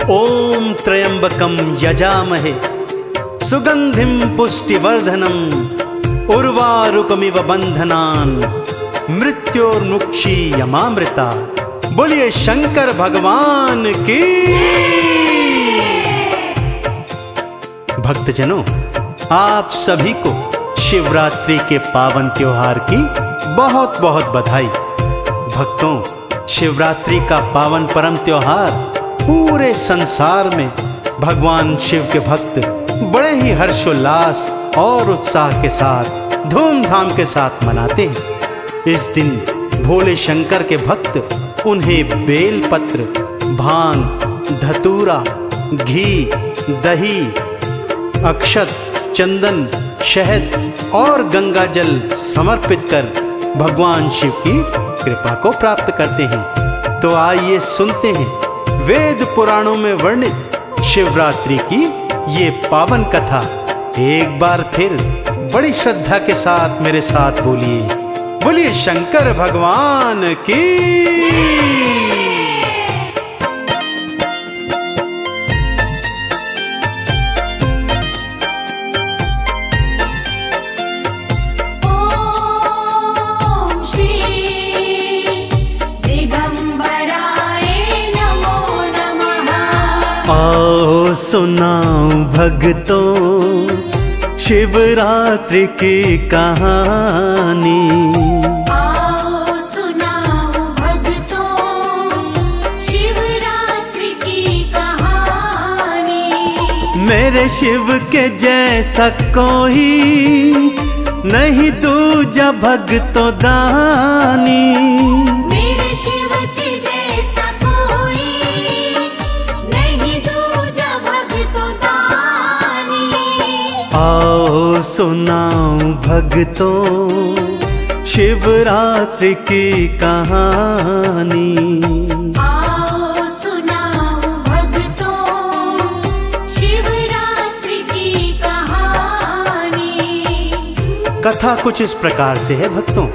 ओम त्र्यंबकं यजामहे सुगंधिं पुष्टिवर्धनम् उर्वारुकमिव बंधनान् मृत्योर्मुक्षीयमामृता। बोलिए शंकर भगवान की। भक्तजनों, आप सभी को शिवरात्रि के पावन त्योहार की बहुत बहुत बधाई। भक्तों, शिवरात्रि का पावन परम त्योहार पूरे संसार में भगवान शिव के भक्त बड़े ही हर्षोल्लास और उत्साह के साथ धूमधाम के साथ मनाते हैं। इस दिन भोले शंकर के भक्त उन्हें बेलपत्र, भांग, धतूरा, घी, दही, अक्षत, चंदन, शहद और गंगा जल समर्पित कर भगवान शिव की कृपा को प्राप्त करते हैं। तो आइए सुनते हैं वेद पुराणों में वर्णित शिवरात्रि की ये पावन कथा। एक बार फिर बड़ी श्रद्धा के साथ मेरे साथ बोलिए, बोलिए शंकर भगवान की। आओ सुनाओ भक्तों शिवरात्रि की कहानी। आओ सुनाओ भक्तों शिवरात्रि की कहानी। मेरे शिव के जैसा कोई नहीं दूजा भक्तों दानी। मेरे शिव के जैसा कोई नहीं दूजा भक्तों दानी। आओ सुनाओ भक्तों शिवरात्रि की कहानी। आओ सुनाओ भक्तों शिवरात्रि की कहानी। कथा कुछ इस प्रकार से है भक्तों।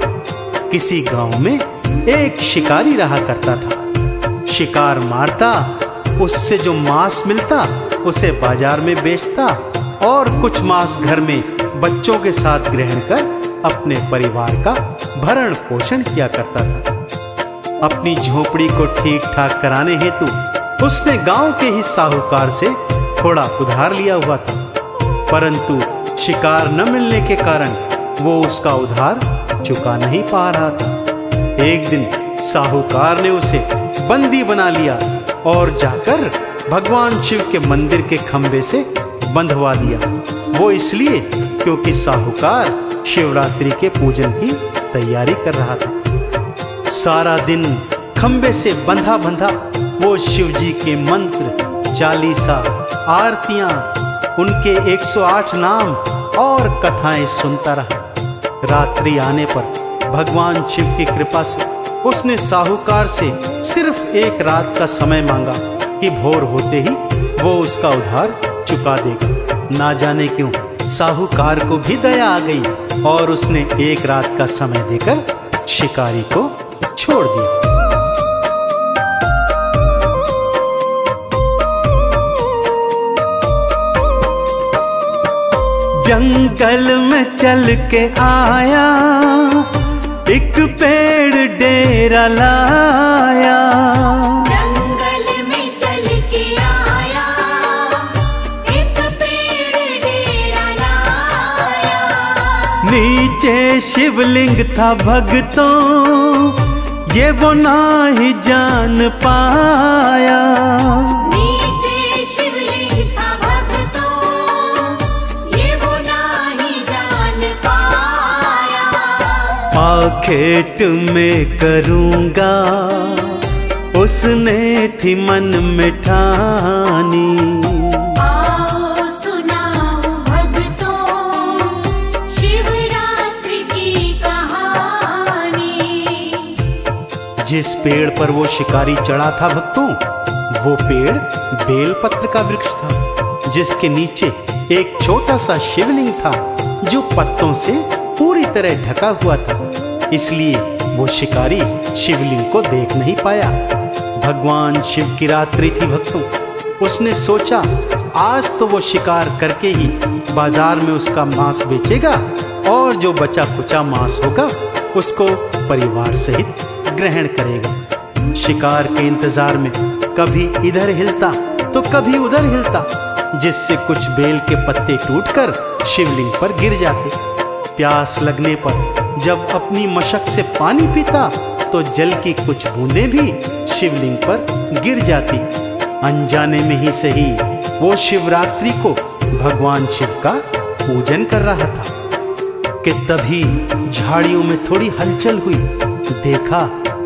किसी गांव में एक शिकारी रहा करता था। शिकार मारता, उससे जो मांस मिलता उसे बाजार में बेचता और कुछ मांस घर में बच्चों के साथ ग्रहण कर अपने परिवार का भरण पोषण किया करता था। अपनी झोपड़ी को ठीक ठाक कराने हेतु उसने गांव के ही साहूकार से थोड़ा उधार लिया हुआ था, परंतु शिकार न मिलने के कारण वो उसका उधार चुका नहीं पा रहा था। एक दिन साहूकार ने उसे बंदी बना लिया और जाकर भगवान शिव के मंदिर के खंभे से बंधवा दिया। वो इसलिए क्योंकि साहूकार शिवरात्रि के पूजन की तैयारी कर रहा था। सारा दिन खंभे से बंधा बंधा वो शिव जी के मंत्र, चालीसा, आरतियां, उनके 108 नाम और कथाएं सुनता रहा। रात्रि आने पर भगवान शिव की कृपा से उसने साहूकार से सिर्फ एक रात का समय मांगा कि भोर होते ही वो उसका उधार चुका देगा। ना जाने क्यों साहूकार को भी दया आ गई और उसने एक रात का समय देकर शिकारी को छोड़ दिया। जंगल में चल के आया, एक पेड़ डेरा लाया। जंगल में चल के आया, एक पेड़ डेरा लाया। नीचे शिवलिंग था भक्तों, ये वो ना ही जान पाया। नीचे शिवलिंग था भक्तों, ये वो नहीं जान पाया। आखेट में करूंगा उसने थी मन में ठानी। आओ सुनाओ भक्तों शिवरात्रि की कहानी। जिस पेड़ पर वो शिकारी चढ़ा था भक्तों, वो पेड़ बेलपत्र का वृक्ष था, जिसके नीचे एक छोटा सा शिवलिंग था जो पत्तों से पूरी तरह ढका हुआ था। इसलिए वो शिकारी शिवलिंग को देख नहीं पाया। भगवान शिव की रात्रि थी भक्तों। उसने सोचा आज तो वो शिकार करके ही बाजार में उसका मांस बेचेगा और जो बचा कुचा मांस होगा उसको परिवार सहित ग्रहण करेगा। शिकार के इंतजार में कभी इधर हिलता तो कभी उधर हिलता, जिससे कुछ बेल के पत्ते टूटकर शिवलिंग पर गिर जाते। प्यास लगने पर जब अपनी मशक से पानी पीता तो जल की कुछ बूंदें भी शिवलिंग पर गिर जाती। अनजाने में ही सही वो शिवरात्रि को भगवान शिव का पूजन कर रहा था कि तभी झाड़ियों में थोड़ी हलचल हुई। देखा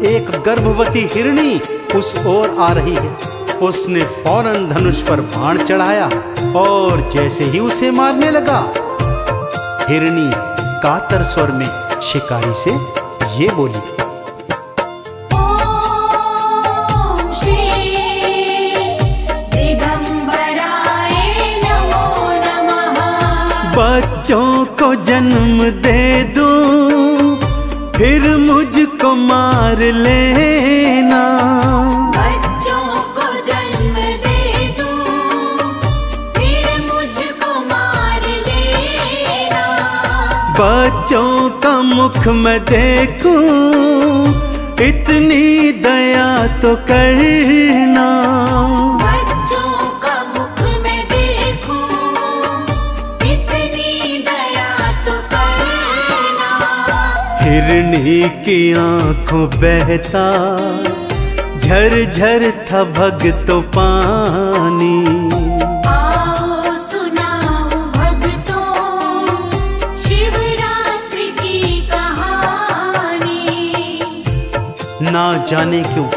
एक गर्भवती हिरणी उस ओर आ रही है। उसने फौरन धनुष पर बाण चढ़ाया और जैसे ही उसे मारने लगा, हिरणी कातर स्वर में शिकारी से ये बोली, ओम श्री दिगंबराय नमो नमः। बच्चों को जन्म दे दूं फिर मुझको मार लेना। बच्चों को जन्म दे दूं फिर मुझको मार लेना। बच्चों का मुख मैं देखूं इतनी दया तो करना। बच्चों का मुख मैं देखूं इतनी दया तो करना। हिरणी की आंखों बहता झरझर था भगतों पानी। आओ सुनाओ भक्तों शिवरात्रि की कहानी। ना जाने क्यों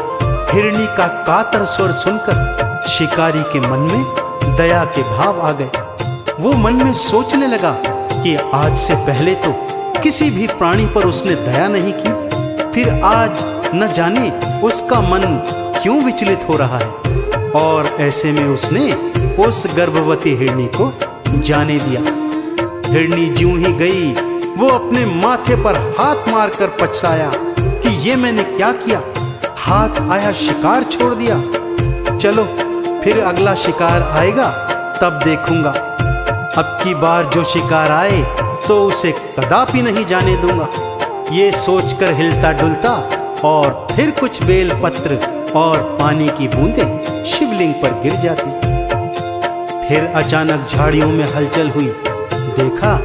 हिरणी का कातर स्वर सुनकर शिकारी के मन में दया के भाव आ गए। वो मन में सोचने लगा कि आज से पहले तो किसी भी प्राणी पर उसने दया नहीं की, फिर आज न जाने उसका मन क्यों विचलित हो रहा है। और ऐसे में उसने उस गर्भवती हिरणी को जाने दिया। हिरणी ज्यों ही गई वो अपने माथे पर हाथ मारकर पछताया कि ये मैंने क्या किया, हाथ आया शिकार छोड़ दिया। चलो फिर अगला शिकार आएगा तब देखूंगा। अब की बार जो शिकार आए तो उसे कदापि नहीं जाने दूंगा। ये सोचकर हिलता डुलता और फिर कुछ बेल पत्र और पानी की बूंदें शिवलिंग पर गिर जाती। फिर अचानक झाड़ियों में हलचल हुई। देखा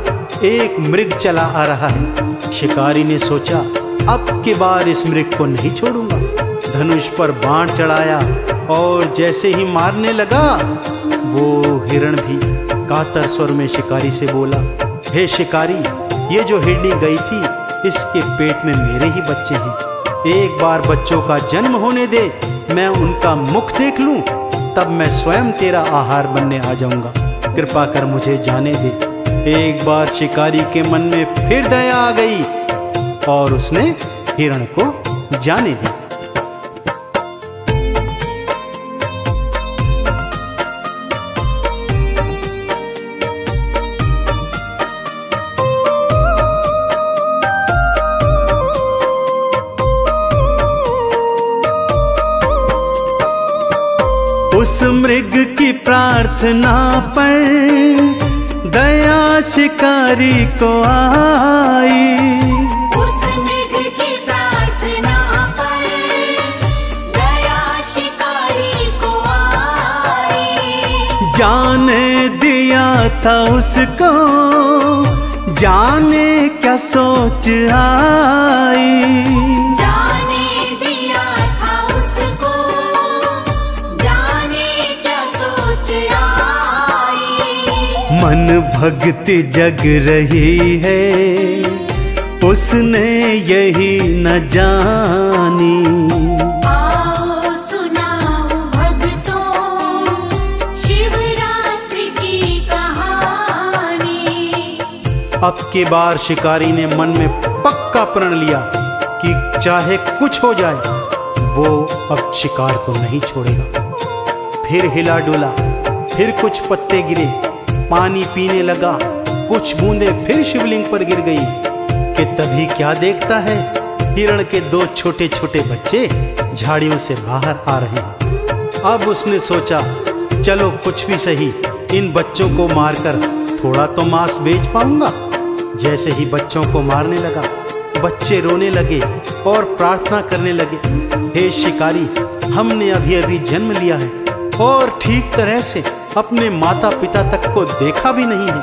एक मृग चला आ रहा है। शिकारी ने सोचा अब की बार इस मृग को नहीं छोड़ूंगा। धनुष पर बाण चढ़ाया और जैसे ही मारने लगा वो हिरण भी कातर स्वर में शिकारी से बोला, हे शिकारी, ये जो हिरणी गई थी इसके पेट में मेरे ही बच्चे हैं। एक बार बच्चों का जन्म होने दे, मैं उनका मुख देख लूं, तब मैं स्वयं तेरा आहार बनने आ जाऊंगा। कृपा कर मुझे जाने दे। एक बार शिकारी के मन में फिर दया आ गई और उसने हिरण को जाने दी। उस मृग की प्रार्थना पर दया शिकारी को आई। उस मृग की प्रार्थना पर दया शिकारी को आई। जाने दिया था उसको, जाने क्या सोच आई। जाने दिया था उसको, जाने क्या सोच आई। मन भक्ति जग रही है उसने यही न जानी। आओ सुनाओ भक्तों शिवरात्रि की कहानी। अब के बार शिकारी ने मन में पक्का प्रण लिया कि चाहे कुछ हो जाए वो अब शिकार को नहीं छोड़ेगा। फिर हिला डुला, फिर कुछ पत्ते गिरे, पानी पीने लगा, कुछ बूंदें फिर शिवलिंग पर गिर गई कि तभी क्या देखता है, हिरण के दो छोटे छोटे बच्चे झाड़ियों से बाहर आ रहे हैं। अब उसने सोचा चलो कुछ भी सही, इन बच्चों को मारकर थोड़ा तो मांस बेच पाऊंगा। जैसे ही बच्चों को मारने लगा, बच्चे रोने लगे और प्रार्थना करने लगे, हे शिकारी, हमने अभी अभी जन्म लिया है और ठीक तरह से अपने माता पिता तक को देखा भी नहीं है।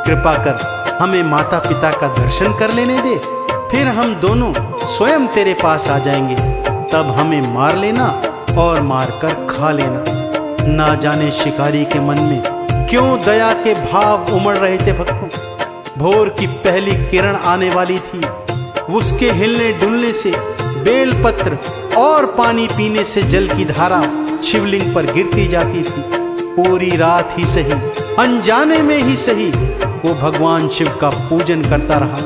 कृपा कर हमें माता पिता का दर्शन कर लेने दे, फिर हम दोनों स्वयं तेरे पास आ जाएंगे। तब हमें मार लेना और मारकर खा लेना। ना जाने शिकारी के मन में क्यों दया के भाव उमड़ रहे थे भक्तों। भोर की पहली किरण आने वाली थी, उसके हिलने डुलने से बेलपत्र और पानी पीने से जल की धारा शिवलिंग पर गिरती जाती थी। पूरी रात ही सही, अनजाने में ही सही, वो भगवान शिव का पूजन करता रहा।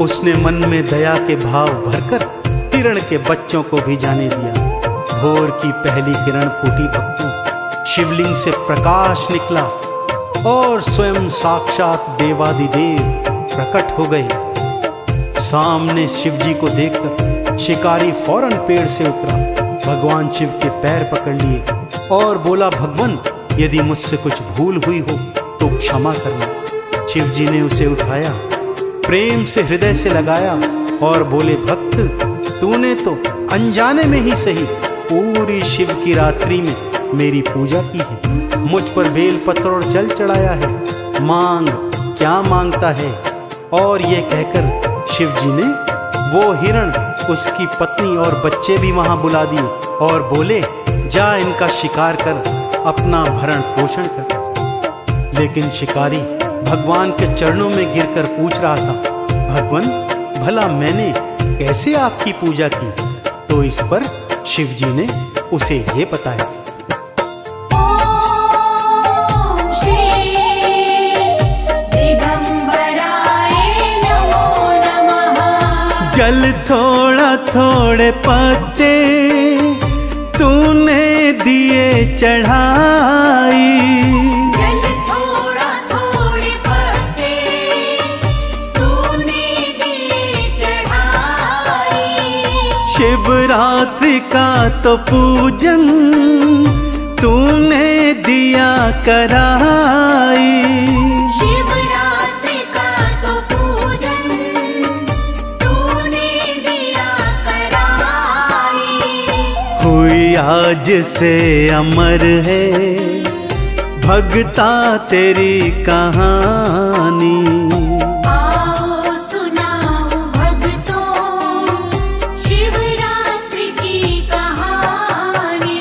उसने मन में दया के भाव भरकर हिरण के बच्चों को भी जाने दिया। भोर की पहली किरण फूटी भक्तों, शिवलिंग से प्रकाश निकला और स्वयं साक्षात देवादिदेव प्रकट हो गए। सामने शिवजी को देखकर शिकारी फौरन पेड़ से उतरा, भगवान शिव के पैर पकड़ लिए और बोला, भगवान, यदि मुझसे कुछ भूल हुई हो तो क्षमा करना। शिवजी ने उसे उठाया, प्रेम से हृदय से लगाया और बोले, भक्त, तूने तो अनजाने में ही सही पूरी शिव की रात्रि में मेरी पूजा की है, मुझ पर बेलपत्र और जल चढ़ाया है, मांग क्या मांगता है। और ये कहकर शिवजी ने वो हिरण, उसकी पत्नी और बच्चे भी वहां बुला दिए और बोले, जा इनका शिकार कर, अपना भरण पोषण कर। लेकिन शिकारी भगवान के चरणों में गिरकर पूछ रहा था, भगवान, भला मैंने कैसे आपकी पूजा की? तो इस पर शिवजी ने उसे ये बताया, ओम श्री दिगंबराय नमो नमः। जल थोड़ा थोड़े पत्ते तूने दिए चढ़ाई, जल थोड़ा थोड़े पत्ते तूने दिए चढ़ाई। शिवरात्रि का तो पूजन तूने दिया कराई, शिवरात्रि का तो पूजन तूने दिया कराई। हुई आज से अमर है भगता तेरी कहानी। आओ सुनाओ भक्तों शिवरात्रि की कहानी।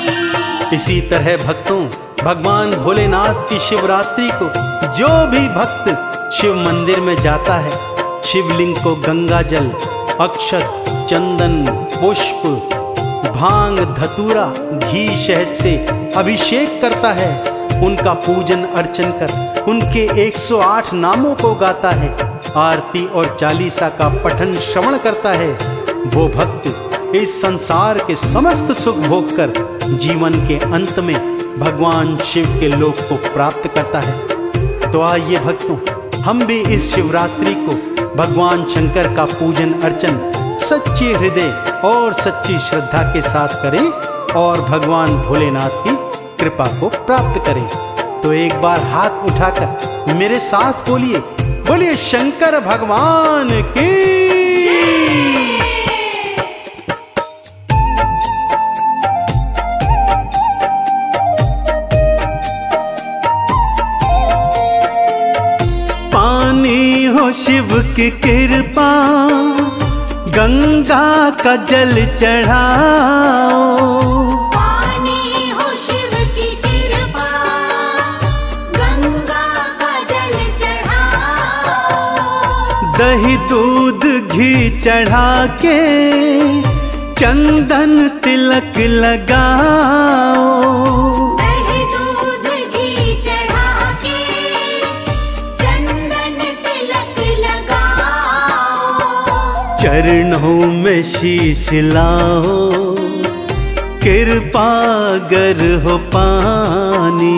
इसी तरह भक्तों, भगवान भोलेनाथ की शिवरात्रि को जो भी भक्त शिव मंदिर में जाता है, शिवलिंग को गंगा जल, अक्षत, चंदन, पुष्प, भांग, धतूरा, घी, शहद से अभिषेक करता है, उनका पूजन अर्चन कर उनके 108 नामों को गाता है, आरती और चालीसा का पठन श्रवण करता है, वो भक्त इस संसार के समस्त सुख भोग कर जीवन के अंत में भगवान शिव के लोक को प्राप्त करता है। तो आइए भक्तों, हम भी इस शिवरात्रि को भगवान शंकर का पूजन अर्चन सच्चे हृदय और सच्ची श्रद्धा के साथ करें और भगवान भोलेनाथ की कृपा को प्राप्त करें। तो एक बार हाथ उठाकर मेरे साथ बोलिए, बोलिए शंकर भगवान की। पानी हो शिव की कृपा, गंगा का जल चढ़ाओ, पानी हो शिव की कृपा, गंगा का जल चढ़ाओ। दही दूध घी चढ़ा के चंदन तिलक लगाओ, दही दूध घी चढ़ा के चंदन तिलक लगाओ। चरणों में शीश लाओ, कृपा गर हो पानी,